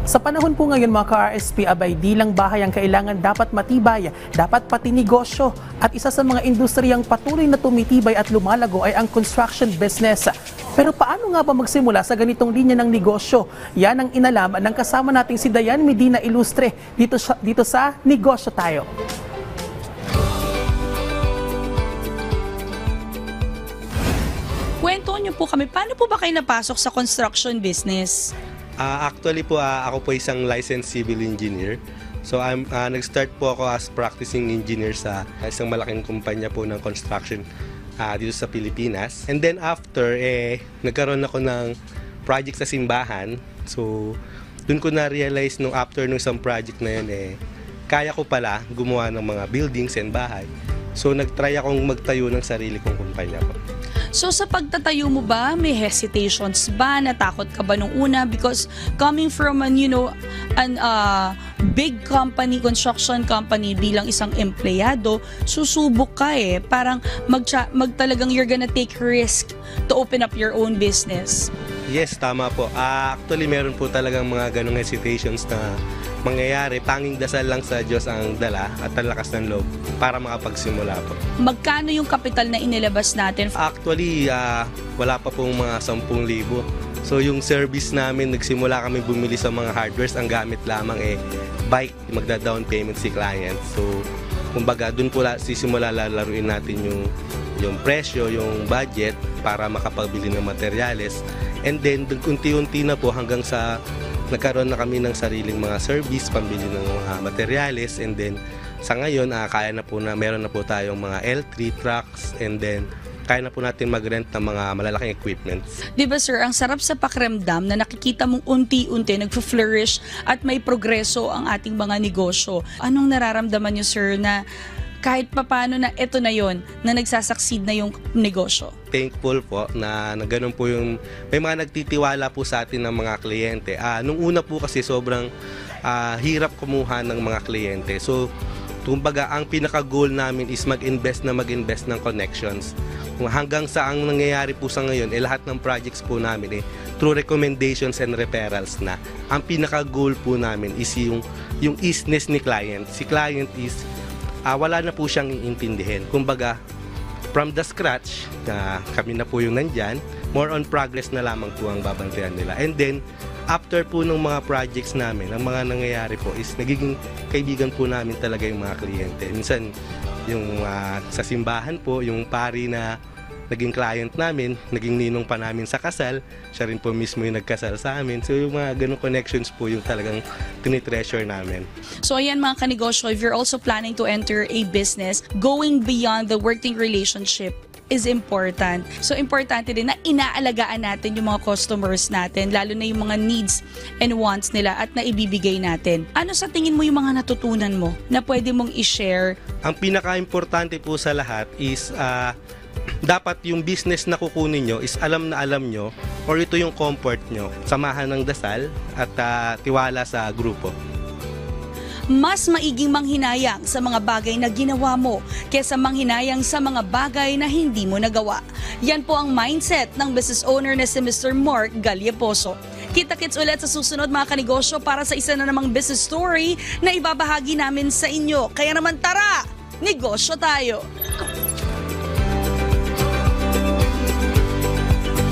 Sa panahon po ngayon mga ka-RSP, abay di lang bahay ang kailangan dapat matibay, dapat pati negosyo. At isa sa mga industriyang patuloy na tumitibay at lumalago ay ang construction business. Pero paano nga ba magsimula sa ganitong linya ng negosyo? Yan ang inalaman ng kasama nating si Dayan Medina Ilustre dito sa Negosyo Tayo. Kwento niyo po kami, paano po ba kayo napasok sa construction business? Actually po, ako po isang licensed civil engineer. So nag-start po ako as practicing engineer sa isang malaking kumpanya po ng construction dito sa Pilipinas. And then after, nagkaroon ako ng project sa simbahan. So dun ko na-realize after nung isang project na yun, kaya ko pala gumawa ng mga buildings and bahay. So nag-try akong magtayo ng sarili kong kumpanya po. So sa pagtatayo mo ba, may hesitations ba? Natakot ka ba nung una? Because coming from an big company, construction company, bilang isang empleyado, susubok ka Parang talagang you're gonna take risk to open up your own business. Yes, tama po. Actually, meron po talagang mga ganong hesitations na mangyayari. Tanging dasal lang sa Diyos ang dala at ang lakas ng loob para makapagsimula po. Magkano yung kapital na inilabas natin? Actually, wala pa pong mga 10,000. So yung service namin, nagsimula kami bumili sa mga hardwares. Ang gamit lamang bike, magda-down payment si client. So kumbaga, dun po sisimula lalaruin natin yung presyo, yung budget para makapagbili ng materyales. And then, unti-unti na po hanggang sa nagkaroon na kami ng sariling mga service, pambili ng mga materyales. And then, sa ngayon, kaya na po meron na po tayong mga L3 trucks. And then, kaya na po natin mag-rent ng mga malalaking equipments. Diba sir, ang sarap sa pakiramdam na nakikita mong unti-unti nagfo-flourish at may progreso ang ating mga negosyo. Anong nararamdaman niyo sir na kahit papano na ito na yon na nagsasucceed na yung negosyo? Thankful po na ganun po may mga nagtitiwala po sa atin ng mga kliyente. Nung una po kasi sobrang hirap kumuha ng mga kliyente. So, kumbaga, ang pinaka-goal namin is mag-invest ng connections. Hanggang sa ang nangyayari po sa ngayon, lahat ng projects po namin through recommendations and referrals na. Ang pinaka-goal po namin is yung easiness ni client. Si client is wala na po siyang iintindihin. Kumbaga, from the scratch, kami na po yung nandyan, more on progress na lamang po ang babantayan nila. And then, after po ng mga projects namin, ang mga nangyayari po is nagiging kaibigan po namin talaga yung mga kliyente. Minsan, yung sa simbahan po, yung pari na naging client namin, naging ninong pa namin sa kasal, siya rin po mismo yung nagkasal sa amin. So yung mga ganong connections po yung talagang tinitreasure namin. So ayan mga kanegosyo, if you're also planning to enter a business, going beyond the working relationship is important. So importante din na inaalagaan natin yung mga customers natin, lalo na yung mga needs and wants nila at naibibigay natin. Ano sa tingin mo yung mga natutunan mo na pwede mong i-share? Ang pinaka-importante po sa lahat is dapat yung business na kukunin nyo is alam na alam nyo or ito yung comfort nyo. Samahan ng dasal at tiwala sa grupo. Mas maiging manghinayang sa mga bagay na ginawa mo kaysa manghinayang sa mga bagay na hindi mo nagawa. Yan po ang mindset ng business owner na si Mr. Mark Galleposo. Kita-kits ulit sa susunod mga kanegosyo para sa isa na namang business story na ibabahagi namin sa inyo. Kaya naman tara, negosyo tayo!